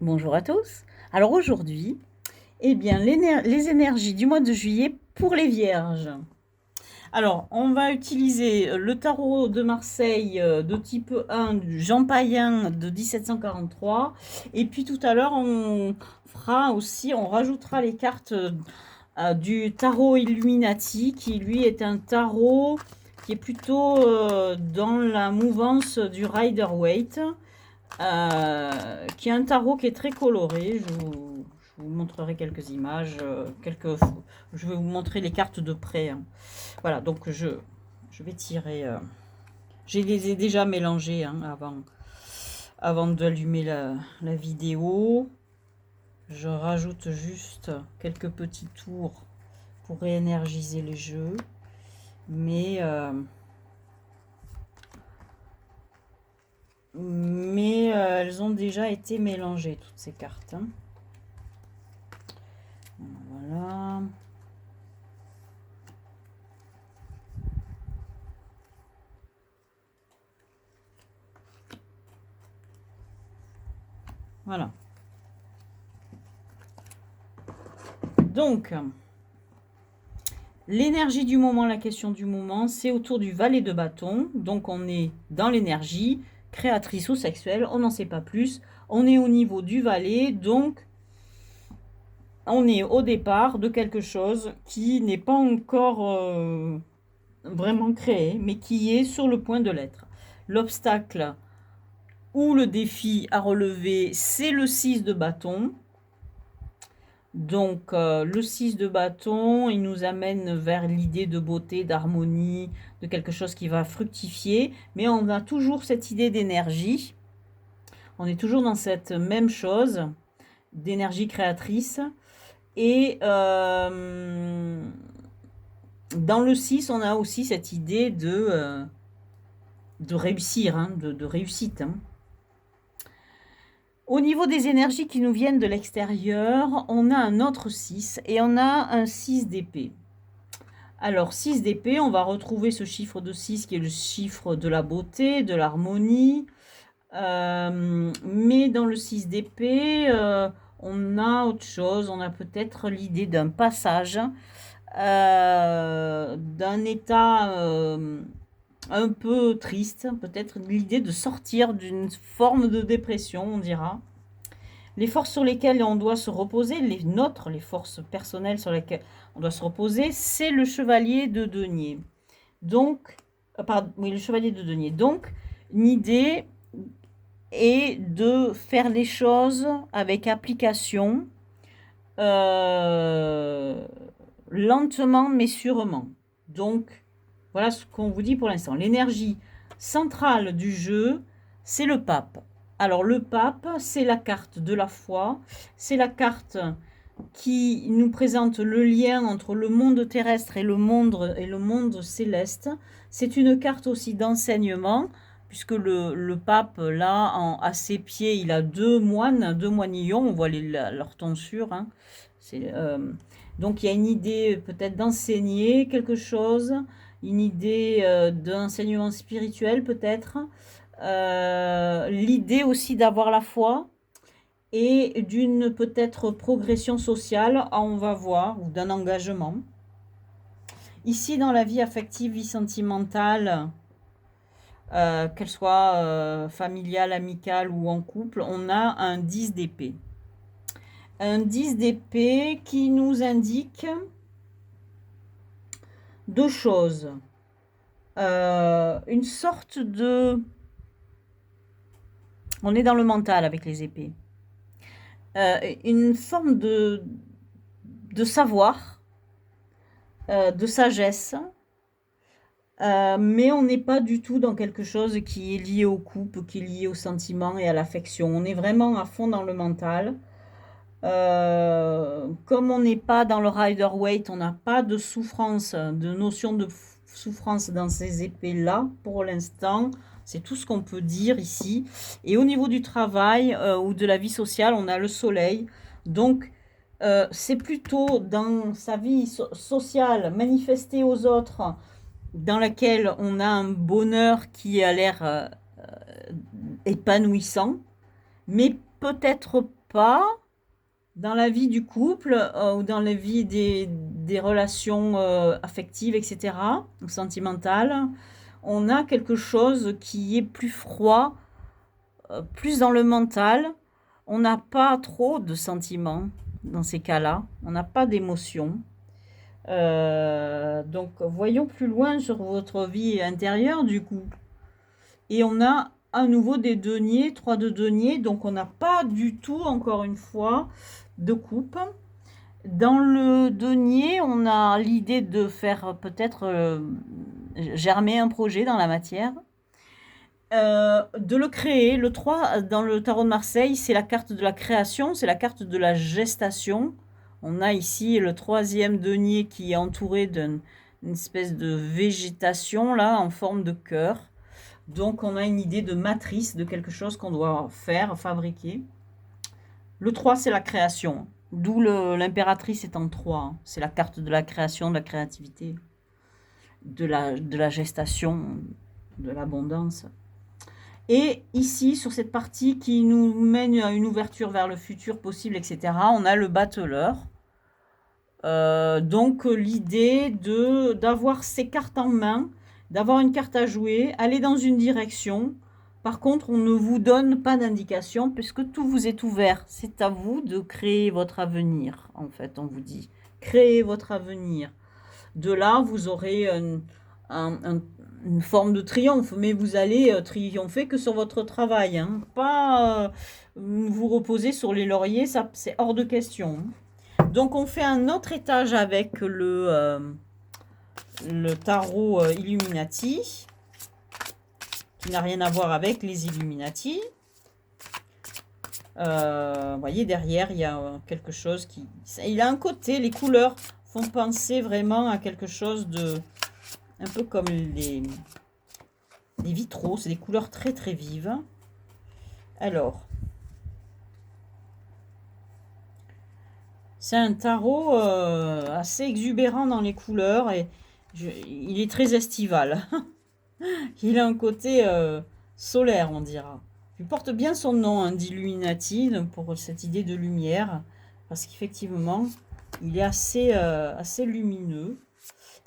Bonjour à tous. Alors aujourd'hui, eh bien, les énergies du mois de juillet pour les vierges. Alors, on va utiliser le tarot de Marseille de type 1 du Jean Payen de 1743. Et puis tout à l'heure, on rajoutera les cartes du tarot Illuminati, qui lui est un tarot qui est plutôt dans la mouvance du Rider-Waite. Qui est un tarot qui est très coloré. Je vous montrerai quelques images, je vais vous montrer les cartes de près, hein. Voilà, donc je vais tirer. Je les ai déjà mélangées, hein, avant d'allumer la vidéo. Je rajoute juste quelques petits tours pour réénergiser les jeux. Mais elles ont déjà été mélangées, toutes ces cartes, hein. Voilà. Voilà. Donc, l'énergie du moment, la question du moment, c'est autour du valet de bâton. Donc, on est dans l'énergie créatrice ou sexuelle, on n'en sait pas plus. On est au niveau du valet, donc on est au départ de quelque chose qui n'est pas encore vraiment créé, mais qui est sur le point de l'être. L'obstacle ou le défi à relever, c'est le 6 de bâton. Donc, le 6 de bâton, il nous amène vers l'idée de beauté, d'harmonie, de quelque chose qui va fructifier. Mais on a toujours cette idée d'énergie. On est toujours dans cette même chose, d'énergie créatrice. Et dans le 6, on a aussi cette idée de réussir, hein, de réussite, hein. Au niveau des énergies qui nous viennent de l'extérieur, on a un autre 6 et on a un 6 d'épée. Alors, 6 d'épée, on va retrouver ce chiffre de 6 qui est le chiffre de la beauté, de l'harmonie. Mais dans le 6 d'épée, on a autre chose. On a peut-être l'idée d'un passage, d'un état un peu triste. Peut-être l'idée de sortir d'une forme de dépression, on dira. Les forces sur lesquelles on doit se reposer, les forces personnelles sur lesquelles on doit se reposer, c'est le chevalier de denier. Donc, oui, le chevalier de denier. Donc, une idée est de faire les choses avec application, euh, lentement mais sûrement. Donc, voilà ce qu'on vous dit pour l'instant. L'énergie centrale du jeu, c'est le pape. Alors le pape, c'est la carte de la foi, c'est la carte qui nous présente le lien entre le monde terrestre et le monde céleste. C'est une carte aussi d'enseignement, puisque le pape, là, à ses pieds, il a deux moines, deux moinillons, on voit leur tonsure, hein. Donc il y a une idée peut-être d'enseigner quelque chose, une idée d'enseignement spirituel peut-être, l'idée aussi d'avoir la foi et d'une peut-être progression sociale, on va voir, ou d'un engagement. Ici, dans la vie affective, vie sentimentale, qu'elle soit familiale, amicale ou en couple, on a un 10 d'épée. Un 10 d'épée qui nous indique deux choses. Une sorte de... On est dans le mental avec les épées. Une forme de savoir, de sagesse, mais on n'est pas du tout dans quelque chose qui est lié au couple, qui est lié au sentiment et à l'affection. On est vraiment à fond dans le mental. Comme on n'est pas dans le Rider-Waite, on n'a pas de souffrance, de notion de souffrance dans ces épées-là pour l'instant. C'est tout ce qu'on peut dire ici. Et au niveau du travail ou de la vie sociale, on a le soleil. Donc, c'est plutôt dans sa vie sociale, manifestée aux autres, dans laquelle on a un bonheur qui a l'air épanouissant, mais peut-être pas dans la vie du couple ou dans la vie des relations affectives, etc., ou sentimentales, on a quelque chose qui est plus froid, plus dans le mental. On n'a pas trop de sentiments dans ces cas-là. On n'a pas d'émotions. Donc, voyons plus loin sur votre vie intérieure, du coup. Et on a à nouveau des deniers, 3 de deniers. Donc, on n'a pas du tout, encore une fois, de coupe. Dans le denier, on a l'idée de faire peut-être germer un projet dans la matière. De le créer. Le 3 dans le tarot de Marseille, c'est la carte de la création, c'est la carte de la gestation. On a ici le 3e denier qui est entouré d'une espèce de végétation là en forme de cœur. Donc on a une idée de matrice, de quelque chose qu'on doit faire, fabriquer. Le 3 c'est la création, d'où l'impératrice est en 3. Hein. C'est la carte de la création, de la créativité, de la gestation, de l'abondance. Et ici, sur cette partie qui nous mène à une ouverture vers le futur possible, etc., on a le battleur. Donc, l'idée d'avoir ces cartes en main, d'avoir une carte à jouer, aller dans une direction. Par contre, on ne vous donne pas d'indication puisque tout vous est ouvert. C'est à vous de créer votre avenir, en fait, on vous dit. Créez votre avenir. De là, vous aurez une forme de triomphe, mais vous allez triompher que sur votre travail, hein. Pas vous reposer sur les lauriers, ça c'est hors de question. Donc on fait un autre étage avec le tarot Illuminati, qui n'a rien à voir avec les Illuminati. Vous voyez, derrière, il y a quelque chose qui... Il a un côté, les couleurs font penser vraiment à quelque chose de... Un peu comme les vitraux, c'est des couleurs très très vives. Alors, c'est un tarot assez exubérant dans les couleurs et il est très estival. Il a un côté solaire, on dira. Il porte bien son nom, hein, d'Illuminati, pour cette idée de lumière, parce qu'effectivement, il est assez lumineux.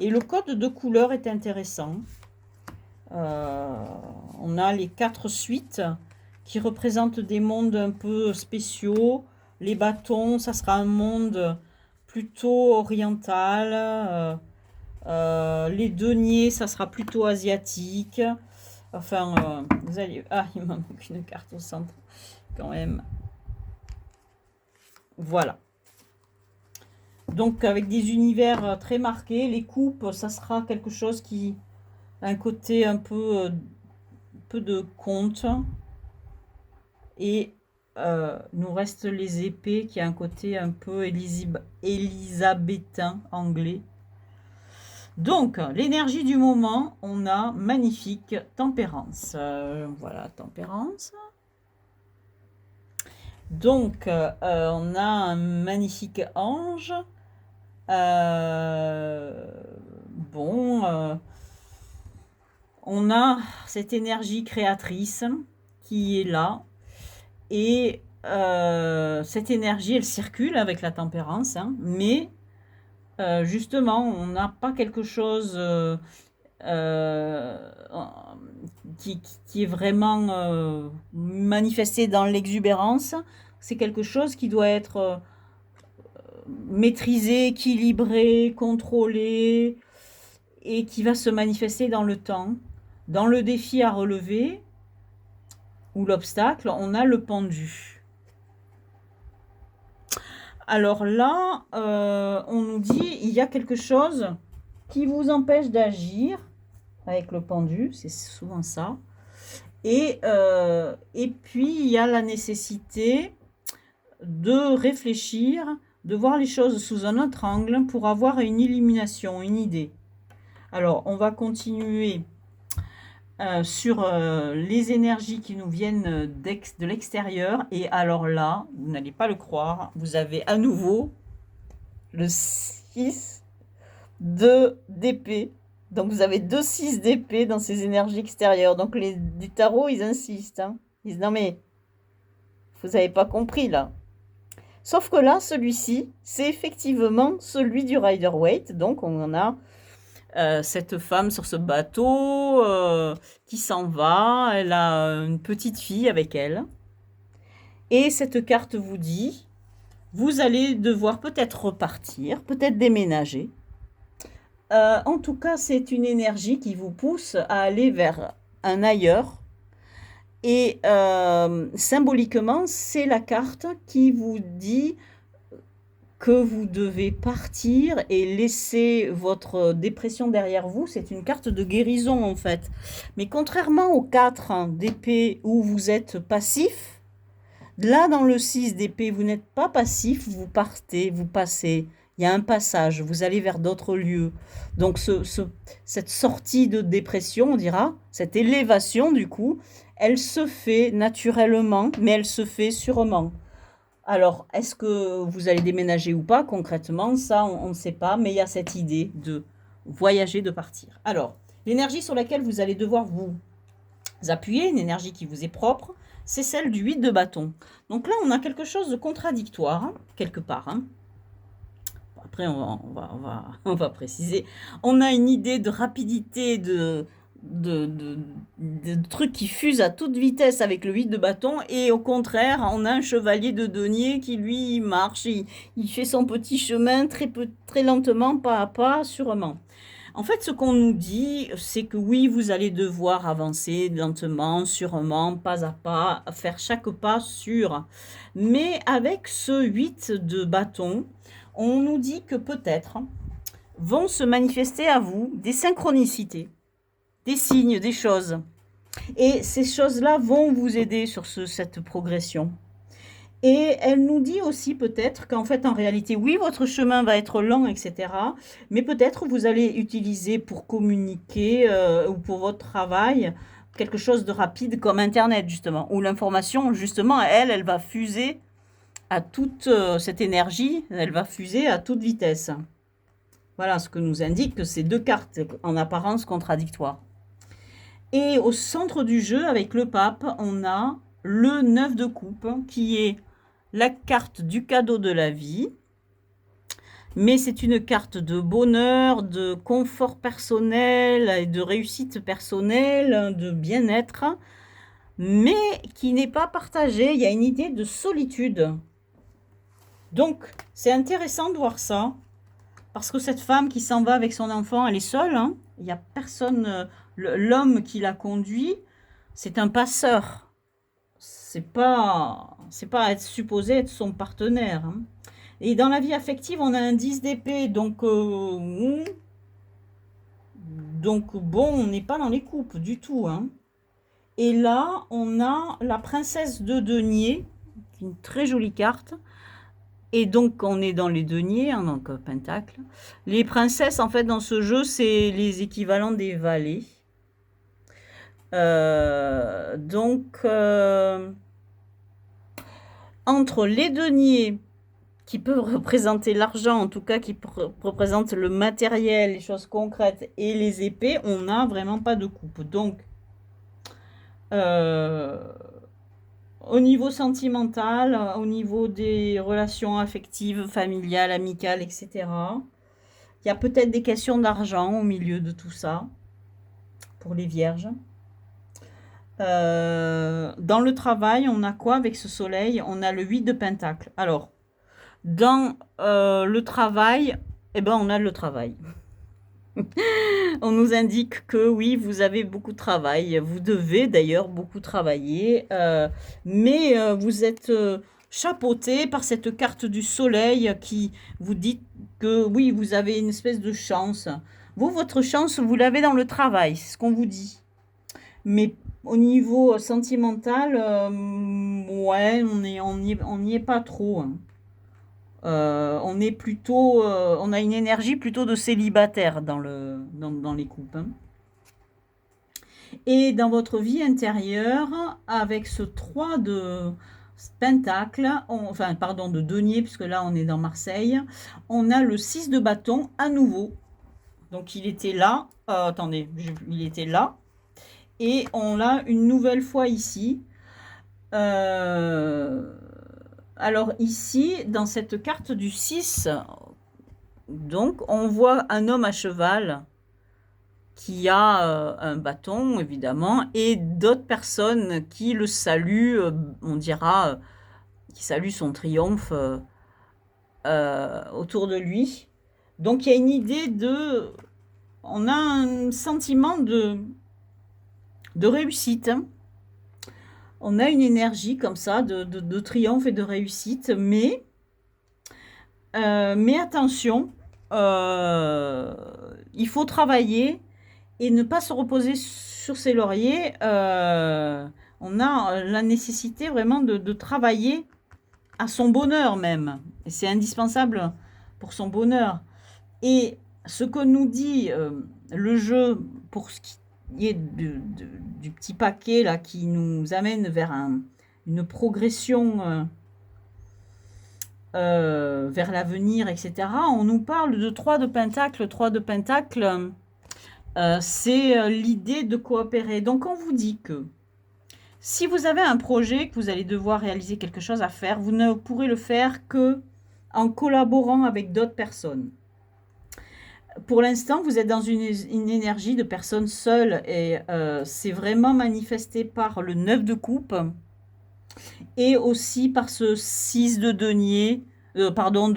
Et le code de couleur est intéressant. On a les 4 suites qui représentent des mondes un peu spéciaux. Les bâtons, ça sera un monde plutôt oriental. Les deniers, ça sera plutôt asiatique. Enfin, vous allez... Ah, il manque une carte au centre, quand même. Voilà. Donc, avec des univers très marqués, les coupes, ça sera quelque chose qui a un côté un peu de conte. Et nous reste les épées, qui a un côté un peu élisabétain, anglais. Donc, l'énergie du moment, on a magnifique tempérance. Voilà, tempérance. Donc, on a un magnifique ange. On a cette énergie créatrice qui est là. Et cette énergie, elle circule avec la tempérance, hein, mais justement, on n'a pas quelque chose qui est vraiment manifesté dans l'exubérance. C'est quelque chose qui doit être maîtrisé, équilibré, contrôlé, et qui va se manifester dans le temps. Dans le défi à relever, ou l'obstacle, on a le pendu. Alors là, on nous dit, il y a quelque chose qui vous empêche d'agir avec le pendu, c'est souvent ça. Et puis, il y a la nécessité de réfléchir, de voir les choses sous un autre angle pour avoir une illumination, une idée. Alors, on va continuer sur les énergies qui nous viennent de l'extérieur. Et alors là, vous n'allez pas le croire, vous avez à nouveau le 6 d'épée. Donc vous avez 2 6 d'épée dans ces énergies extérieures. Donc les tarots, ils insistent. Hein. Ils disent non mais, vous n'avez pas compris là. Sauf que là, celui-ci, c'est effectivement celui du Rider-Waite. Donc, on a cette femme sur ce bateau qui s'en va. Elle a une petite fille avec elle. Et cette carte vous dit, vous allez devoir peut-être repartir, peut-être déménager. En tout cas, c'est une énergie qui vous pousse à aller vers un ailleurs. Et symboliquement, c'est la carte qui vous dit que vous devez partir et laisser votre dépression derrière vous. C'est une carte de guérison en fait. Mais contrairement aux 4 d'épée où vous êtes passif, là dans le 6 d'épée, vous n'êtes pas passif, vous partez, vous passez. Il y a un passage, vous allez vers d'autres lieux. Donc cette sortie de dépression, on dira, cette élévation du coup, elle se fait naturellement, mais elle se fait sûrement. Alors, est-ce que vous allez déménager ou pas concrètement? Ça, on ne sait pas, mais il y a cette idée de voyager, de partir. Alors, l'énergie sur laquelle vous allez devoir vous appuyer, une énergie qui vous est propre, c'est celle du 8 de bâton. Donc là, on a quelque chose de contradictoire, hein, quelque part. Hein. Après, on va préciser. On a une idée de rapidité, de trucs qui fusent à toute vitesse avec le 8 de bâton, et au contraire, on a un chevalier de denier qui, lui, marche, il fait son petit chemin très lentement, pas à pas, sûrement. En fait, ce qu'on nous dit, c'est que oui, vous allez devoir avancer lentement, sûrement, pas à pas, faire chaque pas sûr. Mais avec ce 8 de bâton, on nous dit que peut-être vont se manifester à vous des synchronicités, des signes, des choses. Et ces choses-là vont vous aider sur cette progression. Et elle nous dit aussi peut-être qu'en fait, en réalité, oui, votre chemin va être lent, etc. Mais peut-être vous allez utiliser pour communiquer ou pour votre travail quelque chose de rapide comme Internet, justement, où l'information, justement, elle va fuser à toute cette énergie, elle va fuser à toute vitesse. Voilà ce que nous indiquent ces deux cartes en apparence contradictoires. Et au centre du jeu, avec le pape, on a le 9 de coupe, qui est la carte du cadeau de la vie. Mais c'est une carte de bonheur, de confort personnel, et de réussite personnelle, de bien-être, mais qui n'est pas partagée. Il y a une idée de solitude. Donc, c'est intéressant de voir ça, parce que cette femme qui s'en va avec son enfant, elle est seule, hein. Il n'y a personne, l'homme qui la conduit, c'est un passeur. C'est pas être supposé être son partenaire, hein. Et dans la vie affective, on a un 10 d'épée, donc bon, on n'est pas dans les coupes du tout, hein. Et là, on a la princesse de denier, une très jolie carte. Et donc, on est dans les deniers, hein, donc pentacle. Les princesses, en fait, dans ce jeu, c'est les équivalents des valets. Entre les deniers, qui peuvent représenter l'argent, en tout cas qui représentent le matériel, les choses concrètes, et les épées, on n'a vraiment pas de coupe. Donc, au niveau sentimental, au niveau des relations affectives, familiales, amicales, etc., il y a peut-être des questions d'argent au milieu de tout ça, pour les vierges. Dans le travail, on a quoi avec ce soleil? On a le 8 de pentacle. Alors, dans le travail, eh ben, on a le travail. On nous indique que oui, vous avez beaucoup de travail. Vous devez d'ailleurs beaucoup travailler. Mais vous êtes chapeauté par cette carte du soleil qui vous dit que oui, vous avez une espèce de chance. Vous, votre chance, vous l'avez dans le travail, c'est ce qu'on vous dit. Mais au niveau sentimental, ouais, on n'y est pas trop, hein. On est plutôt, on a une énergie plutôt de célibataire dans les couples, hein. Et dans votre vie intérieure, avec ce 3 de pentacle, enfin pardon, de denier, puisque là on est dans Marseille, on a le 6 de bâton à nouveau. Donc il était là, attendez, il était là, et on l'a une nouvelle fois ici. alors ici, dans cette carte du 6, donc on voit un homme à cheval qui a un bâton, évidemment, et d'autres personnes qui le saluent, on dira, qui saluent son triomphe autour de lui. Donc il y a une idée de... On a un sentiment de réussite, hein. On a une énergie comme ça de triomphe et de réussite, mais attention, il faut travailler et ne pas se reposer sur ses lauriers. On a la nécessité vraiment de travailler à son bonheur même. Et c'est indispensable pour son bonheur. Et ce que nous dit le jeu pour ce qui est du petit paquet là, qui nous amène vers une progression vers l'avenir, etc. On nous parle de 3 de Pentacle. 3 de Pentacle, c'est l'idée de coopérer. Donc on vous dit que si vous avez un projet, que vous allez devoir réaliser quelque chose à faire, vous ne pourrez le faire que en collaborant avec d'autres personnes. Pour l'instant, vous êtes dans une énergie de personnes seules et c'est vraiment manifesté par le 9 de coupe et aussi par ce 6 de denier, pardon,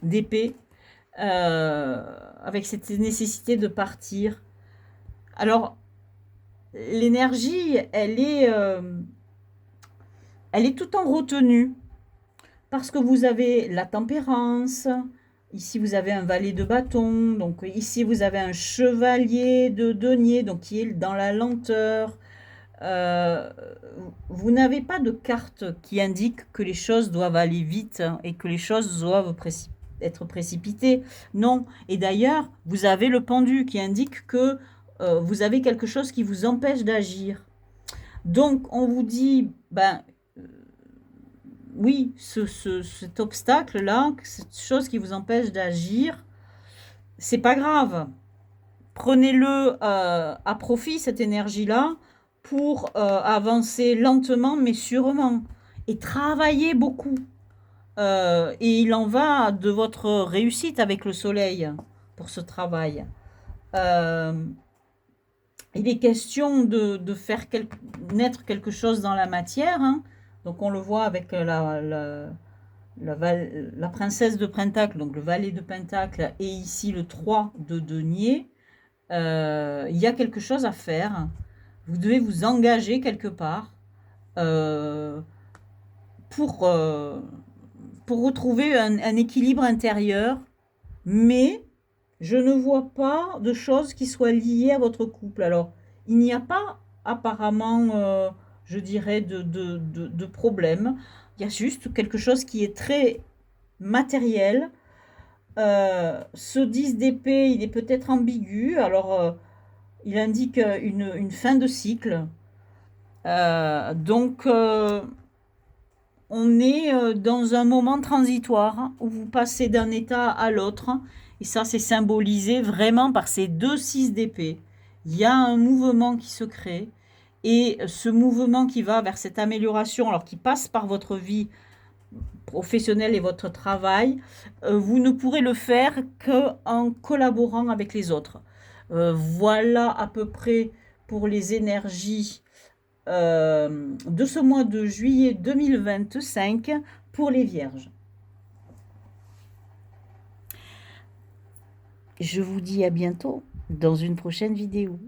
d'épée, avec cette nécessité de partir. Alors, l'énergie, elle est tout en retenue parce que vous avez la tempérance. Ici, vous avez un valet de bâton. Donc, ici, vous avez un chevalier de denier, donc qui est dans la lenteur. Vous n'avez pas de carte qui indique que les choses doivent aller vite et que les choses doivent être précipitées. Non. Et d'ailleurs, vous avez le pendu qui indique que vous avez quelque chose qui vous empêche d'agir. Donc, on vous dit, ben, oui, cet obstacle-là, cette chose qui vous empêche d'agir, c'est pas grave. Prenez-le à profit, cette énergie-là, pour avancer lentement mais sûrement. Et travaillez beaucoup. Et il en va de votre réussite avec le soleil pour ce travail. Il est question de faire naître quelque chose dans la matière, hein. Donc on le voit avec la princesse de Pentacle, donc le valet de Pentacle, et ici le 3 de denier. Il y a quelque chose à faire. Vous devez vous engager quelque part pour retrouver un équilibre intérieur. Mais je ne vois pas de choses qui soient liées à votre couple. Alors, il n'y a pas apparemment, je dirais, de problème. Il y a juste quelque chose qui est très matériel. Ce 10 d'épée, il est peut-être ambigu. Alors, il indique une fin de cycle. Donc, on est dans un moment transitoire où vous passez d'un état à l'autre. Et ça, c'est symbolisé vraiment par ces 2 6 d'épée. Il y a un mouvement qui se crée. Et ce mouvement qui va vers cette amélioration, alors qui passe par votre vie professionnelle et votre travail, vous ne pourrez le faire qu'en collaborant avec les autres. Voilà à peu près pour les énergies de ce mois de juillet 2025 pour les Vierges. Je vous dis à bientôt dans une prochaine vidéo.